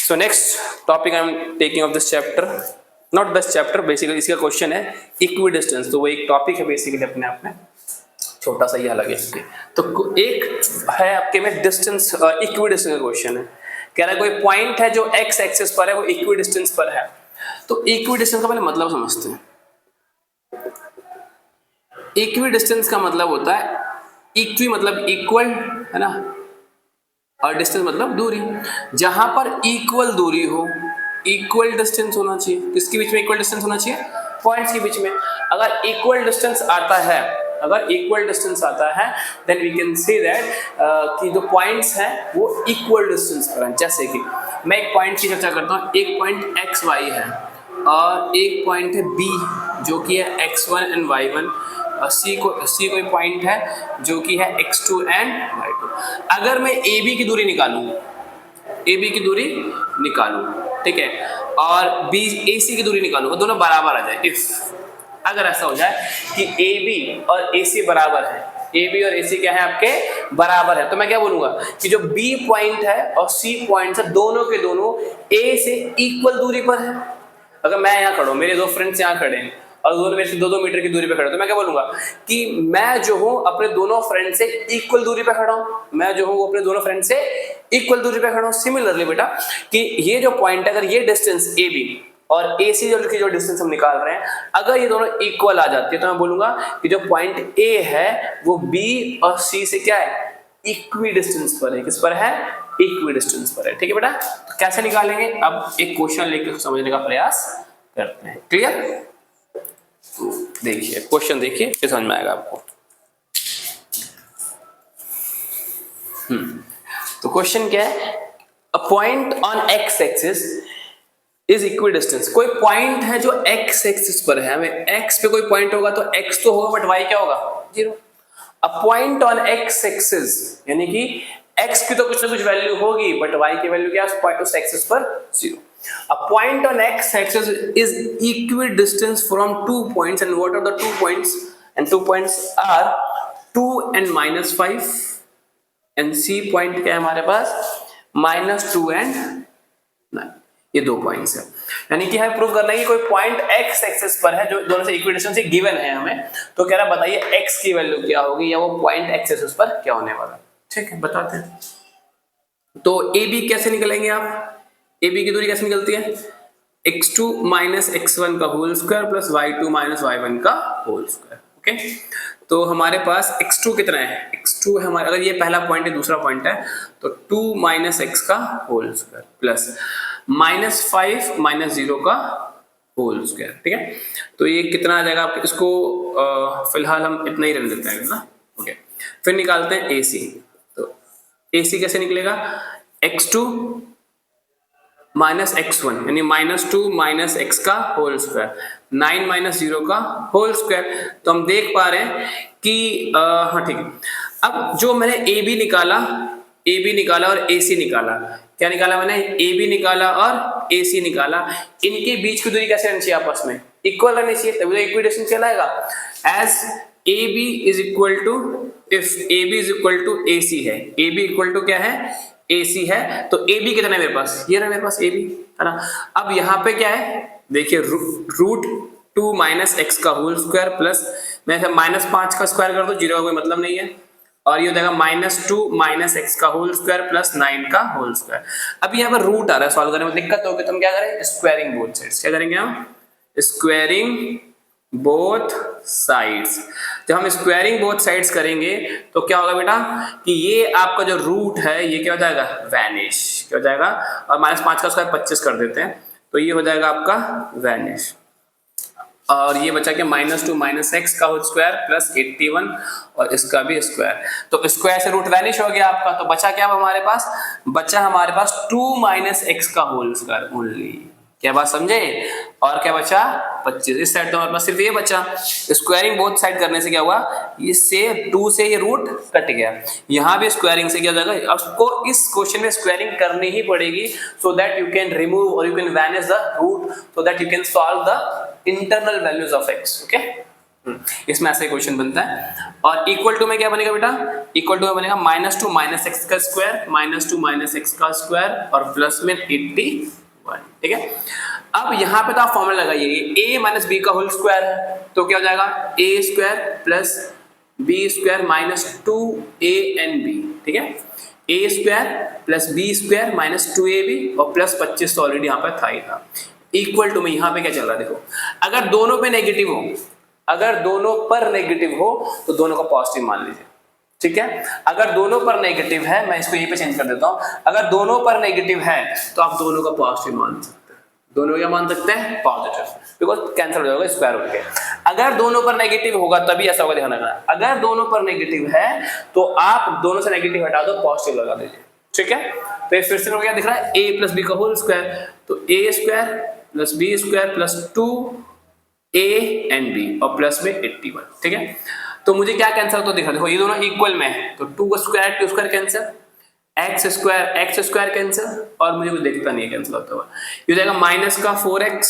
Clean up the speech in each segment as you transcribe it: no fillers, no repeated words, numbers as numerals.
So next topic I am taking of this chapter, not this chapter, basically इसका question है equidistance. तो वो एक टॉपिक है बेसिकली अपने आप में, छोटा सा ही अलग है। तो एक है आपके में डिस्टेंस, इक्विडिस्टेंस का क्वेश्चन है। कह रहा है कोई पॉइंट है जो एक्स एक्सिस पर है, वो इक्विडिस्टेंस पर है। तो इक्विडिस्टेंस का पहले मतलब समझते हैं। इक्विडिस्टेंस का मतलब होता है, इक्वी मतलब इक्वल है ना, और डिस्टेंस मतलब दूरी। जहां पर इक्वल दूरी हो, इक्वल डिस्टेंस होना चाहिए। किसके बीच में इक्वल डिस्टेंस होना चाहिए? पॉइंट्स के बीच में। अगर इक्वल डिस्टेंस आता है, अगर इक्वल डिस्टेंस आता है, then we can say that कि जो पॉइंट्स हैं वो इक्वल डिस्टेंस पर हैं। जैसे कि मैं एक पॉइंट की चर्चा करता हूँ। एक पॉइंट एक्स वाई है और एक पॉइंट है बी जो कि है x1 एंड y1, और सी कोई पॉइंट है जो कि है x2 एंड y2। अगर मैं ए बी की दूरी निकालूं, ठीक है, और बी ए सी की दूरी निकालूं, और दोनों बराबर आ जाए। इफ अगर ऐसा हो जाए कि ए बी और ए सी बराबर है, ए बी और ए सी क्या है आपके बराबर है, तो मैं क्या बोलूंगा कि जो बी पॉइंट है और सी पॉइंट है, दोनों के दोनों ए से इक्वल दूरी पर है। अगर मैं यहाँ खड़ा हूं, मेरे दो फ्रेंड्स यहाँ खड़े हैं और दोनों मेरे से 2-2 मीटर की दूरी पे खड़े, तो मैं क्या बोलूंगा कि मैं जो हूँ अपने दोनों फ्रेंड से इक्वल दूरी पे खड़ा हूँ। मैं जो हूँ अपने दोनों फ्रेंड से इक्वल दूरी पे खड़ा हूँ। सिमिलरली बेटा कि ये जो पॉइंट है, अगर ये डिस्टेंस ए बी और ए सी जो डिस्टेंस हम निकाल रहे हैं, अगर ये दोनों इक्वल आ जाती है, तो मैं बोलूंगा कि जो पॉइंट ए है वो बी और सी से क्या है? इक्वी डिस्टेंस पर है। किस पर है? इक्वी डिस्टेंस पर है। ठीक है बेटा, तो कैसे निकालेंगे? अब एक क्वेश्चन लेकर समझने का प्रयास करते हैं। क्लियर? देखिए क्वेश्चन, देखिए फिर समझ में आएगा आपको। तो क्वेश्चन क्या है? A point on x axis is equidistance. कोई पॉइंट है जो एक्स एक्सिस पर है, हमें एक्स पे कोई पॉइंट होगा तो एक्स तो होगा, बट वाई क्या होगा? 0। A point on x axis यानी कि एक्स की तो कुछ ना कुछ वैल्यू होगी, बट वाई की वैल्यू क्या है उस एक्सिस पर? 0। A point on x-axis is equidistant from 2 points, and what are the 2 points? And 2 points are 2 and -5, and C point क्या है हमारे पास? -2 and 9। ये 2 पॉइंट्स है। यानी कि हमें प्रूव करना है कि कोई पॉइंट x एक्सिस पर है जो दोनों से इक्विडिस्टेंस गिवन है हमें। तो कह रहा बताइए x की वैल्यू क्या होगी, या वो पॉइंट x एक्सिस पर क्या होने वाला। ठीक है, बताते हैं। तो ए बी कैसे निकलेंगे आप? ए बी की दूरी कैसे निकलती है? x2 माइनस x1 का whole square plus y2 minus y1 का होल स्क्वायर। ओके, तो हमारे पास x2 कितना है? x2 है हमारा, अगर ये पहला पॉइंट है, दूसरा पॉइंट है, तो 2 माइनस x का होल स्क्वायर प्लस -5 माइनस 0 का होल स्क्वायर। ठीक है, तो ये कितना आ जाएगा आपको? इसको फिलहाल हम इतना ही रहने देते हैं ना। ओके, फिर निकालते हैं ए सी। तो ए सी कैसे निकलेगा? x2 माइनस x1 यानी -2 माइनस x का होल स्क्वायर, 9 माइनस 0 का होल स्क्वायर। तो हम देख पा रहे हैं कि हाँ ठीक है। अब जो मैंने ए बी निकाला और ए सी निकाला, क्या निकाला मैंने? ए बी निकाला और ए सी निकाला। इनके बीच की दूरी कैसे रहनी चाहिए? आपस में इक्वल रहनी चाहिए, तभी तो इक्विडिस्टेंस कहलाएगा। As A B is equal to, if A B is equal to A C है, ए बी इक्वल टू क्या है? AC है, तो AB कितना है मेरे पास? ये रहा मेरे पास AB, है ना। अब यहाँ पे क्या है? देखिए √2 माइनस x का होल स्क्वायर प्लस, मैं -5 का स्क्वायर कर दो, 0 का कोई मतलब नहीं है, और ये हो जाएगा -2 माइनस x का होल स्क्वायर प्लस 9 का होल स्क्वायर। अब यहाँ पर रूट आ रहा है, सॉल्व करने में दिक्कत होगी, तो हम क्या करें? Squaring both sides. क्या करेंगे हम? Squaring both sides. जब हम स्क्वायरिंग बोथ साइड्स करेंगे तो क्या होगा बेटा कि ये आपका जो रूट है ये क्या हो जाएगा? वैनिश। क्या हो जाएगा? और -5 का स्क्वायर 25 कर देते हैं, तो ये हो जाएगा आपका वैनिश। और ये बचा क्या? -2 माइनस x का होल स्क्वायर प्लस 81 और इसका भी स्क्वायर। तो स्क्वायर से रूट वैनिश हो गया आपका। तो बचा क्या हमारे पास? बचा हमारे पास 2 माइनस x का होल स्क्वायर ओनली। क्या बात समझे? और क्या बचा? 25। इस साइड तो हमारे पास सिर्फ ये बचा। स्क्वायरिंग बोथ साइड करने से क्या हुआ? इससे 2 से ये रूट कट गया। यहाँ भी स्क्वायरिंग से क्या हो जाएगा? आपको इस क्वेश्चन में स्क्वायरिंग करनी ही पड़ेगी, so that you can remove और you can vanish the root, so that you can solve the internal values of x। Okay, इसमें ऐसा क्वेश्चन बनता है। और इक्वल टू में क्या बनेगा बेटा, इक्वल टू में बनेगा माइनस टू माइनस एक्स का square, minus two minus x का स्क्वायर और प्लस में 81, ठीक है। अब यहाँ पे तो आप फॉर्मूला लगाइए, a माइनस बी का होल स्क्वायर है तो क्या हो जाएगा a square plus B square minus 2ab, ठीक है। a square plus B square minus 2ab और प्लस 25 तो ऑलरेडी यहाँ पर था ही था। इक्वल टू में यहाँ पे क्या चल रहा है देखो, अगर दोनों पे नेगेटिव हो, अगर दोनों पर नेगेटिव हो तो दोनों को पॉजिटिव मान लीजिए, ठीक है। अगर दोनों पर नेगेटिव है, मैं इसको यहीं पे चेंज कर देता हूं, अगर दोनों पर नेगेटिव है तो आप दोनों को पॉजिटिव मान सकते हैं, दोनों क्या मान सकते हैं पॉजिटिव, बिकॉज कैंसिल हो जाएगा स्क्वायर रूट के। अगर दोनों पर नेगेटिव होगा तभी ऐसा होगा, ध्यान रखना, अगर दोनों पर नेगेटिव है तो आप दोनों से नेगेटिव हटा दो, पॉजिटिव लगा दीजिए, ठीक है। तो फिर से क्या दिख रहा है, a प्लस बी का होल स्क्वायर, तो a square plus B square plus 2a and b और प्लस में 81, ठीक है। तो मुझे क्या कैंसिल होता दिखा, देखो ये दोनों इक्वल में है तो 2 square 2 square cancel, x square cancel और मुझे कुछ देखता नहीं है कैंसिल होता हुआ। ये हो जाएगा माइनस का 4x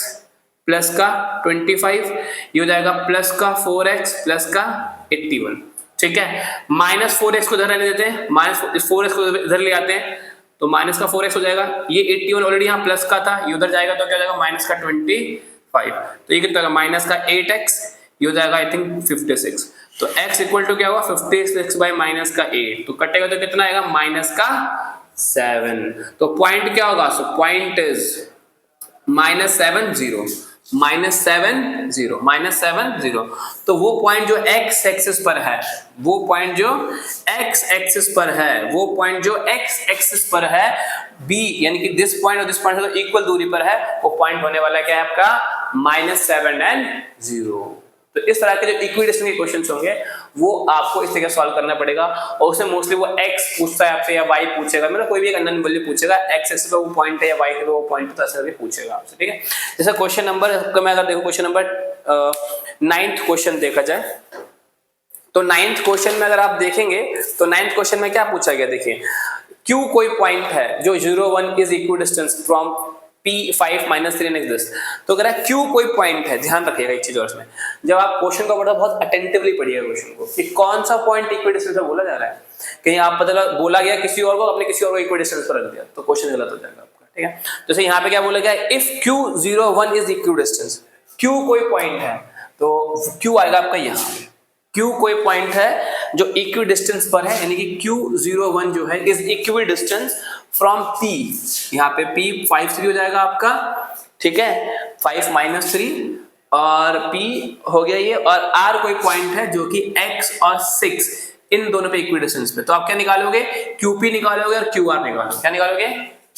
प्लस का 25, ये हो जाएगा प्लस का 4x प्लस का 81, ठीक है। माइनस 4x को इधर रहने देते हैं, माइनस 4x को इधर ले आते हैं तो माइनस का 4x हो जाएगा, ये 81 ऑलरेडी यहाँ प्लस का था, ये उधर जाएगा तो क्या हो जाएगा माइनस का 25, तो ये कितना होगा माइनस का 8x, ये हो जाएगा आई थिंक 56, तो x इक्वल टू क्या होगा 56 बाई माइनस का 8, तो कटेगा तो कितना आएगा माइनस का 7, तो पॉइंट क्या होगा, सो पॉइंट इज -7 -7 तो वो पॉइंट जो x एक्सिस पर है, वो पॉइंट जो x एक्सिस पर है, वो पॉइंट जो x एक्सिस पर है b यानी कि दिस पॉइंट और दिस पॉइंट से इक्वल दूरी पर है, वो पॉइंट होने वाला क्या है आपका -7 and 0। तो इस तरह के जो इक्विडिस्टेंस के क्वेश्चंस होंगे वो आपको इस तरीके सॉल्व करना पड़ेगा, और उसमें मोस्टली वो x पूछता है आपसे या y पूछेगा, मतलब कोई भी एक अननोन वैल्यू पूछेगा, x एक्सिस पे वो पॉइंट है या y पे वो पॉइंट है, तो ऐसे करके पूछेगा आपसे, ठीक है। जैसे क्वेश्चन नंबर को मैं अगर देखो, क्वेश्चन नंबर 9th क्वेश्चन देखा जाए तो 9th क्वेश्चन में अगर आप देखेंगे तो 9th क्वेश्चन में क्या पूछा गया, देखिए Q कोई पॉइंट है जो 0 1 is equidistance from P5 - 3 next this, तो अगर Q कोई पॉइंट है, ध्यान रखिएगा एक चीज और इसमें, जब आप क्वेश्चन को पढ़ो बहुत अटेंटिवली पढ़िएगा क्वेश्चन को कि कौन सा पॉइंट इक्विडिस्टेंस बोला जा रहा है, कहीं आप पता बोला गया किसी और को, आपने किसी और को इक्विडिस्टेंस पर रख दिया तो क्वेश्चन गलत हो जाएगा आपका, ठीक है। जैसे यहाँ पे क्या बोला गया, if Q 0 1 is equidistance, Q कोई पॉइंट है तो Q आएगा आपका यहाँ, Q कोई पॉइंट है जो इक्विडिस्टेंस पर है, यानी कि Q 0 1 जो है इज इक्विडिस्टेंस फ्रॉम P, यहाँ पे P 5 3 हो जाएगा आपका, ठीक है, 5 - 3 और P हो गया ये, और R कोई पॉइंट है जो कि X और 6 इन दोनों पे इक्विडिस्टेंस पे, तो आप क्या निकालोगे, QP निकालोगे और QR निकालोगे, क्या निकालोगे,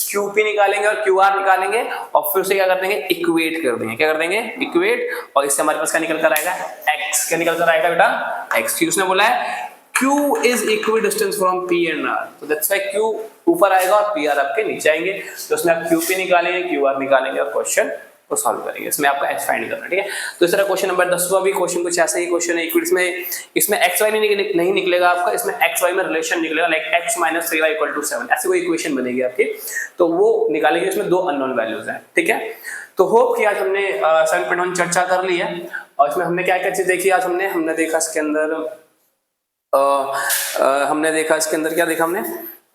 QP निकालेंगे और QR निकालेंगे और फिर से क्या कर देंगे, इक्वेट कर देंगे, क्या कर देंगे, इक्वेट, और इससे हमारे पास क्या निकल कर आएगा, X, क्या निकल कर आएगा बेटा, X, क्योंकि उसने बोला है Q is equidistant from P and R, तो that's why Q ऊपर आएगा और PR आपके नीचे आएंगे, तो उसमें आप QP निकालेंगे, QR निकालेंगे और क्वेश्चन को सॉल्व करेंगे, इसमें आपका x फाइंड करना, ठीक है। तो इस तरह क्वेश्चन नंबर 10वां भी क्वेश्चन कुछ ऐसा ही क्वेश्चन है, इसमें x y नहीं निकलेगा आपका, इसमें x y में रिलेशन निकलेगा, लाइक x - 3y = 7, ऐसी कोई इक्वेशन बनेगी आपकी, तो वो निकालेंगे, इसमें 2 अननोन वैल्यूज हैं, ठीक है। तो होप कि आज हमने 7.1 चर्चा कर ली है, और इसमें हमने क्या क्या चीज देखी, आज हमने देखा इसके अंदर क्या देखा हमने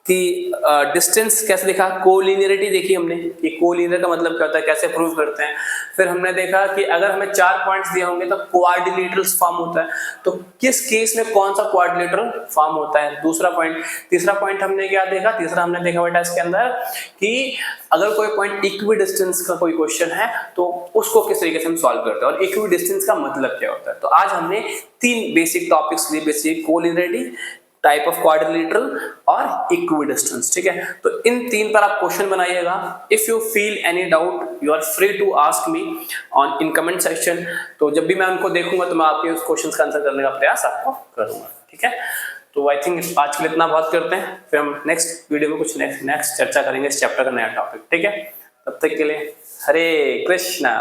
कि डिस्टेंस कैसे देखा, कोलिनियरिटी देखी हमने कि कोलिनियर का मतलब क्या होता है, कैसे प्रूव करते हैं। फिर हमने देखा कि अगर हमें 4 पॉइंट्स दिए होंगे तो क्वाड्रिलेटरल्स फॉर्म होता है, तो किस केस में कौन सा क्वाड्रिलेटरल फॉर्म होता है, दूसरा पॉइंट। तीसरा पॉइंट हमने क्या देखा, तीसरा हमने देखा बेटा इसके अंदर कि अगर कोई पॉइंट इक्विडिस्टेंस का कोई क्वेश्चन है तो उसको किस तरीके से हम सॉल्व करते हैं और इक्विडिस्टेंस का मतलब क्या होता है। तो आज हमने 3 बेसिक टॉपिक्स लिए, basic collinearity, type of quadrilateral और इक्विडिस्टेंस, ठीक है। तो इन 3 पर आप क्वेश्चन बनाइएगा। If you feel any doubt you are free to ask me on in comment section, तो जब भी मैं उनको देखूंगा तो मैं आपके उस क्वेश्चन का आंसर करने का प्रयास आपको करूंगा, ठीक है। तो आई थिंक आज के लिए इतना बहुत करते हैं, फिर हम नेक्स्ट वीडियो में कुछ नेक्स्ट चर्चा करेंगे इस चैप्टर का नया टॉपिक, ठीक है। तब तक के लिए हरे कृष्णा।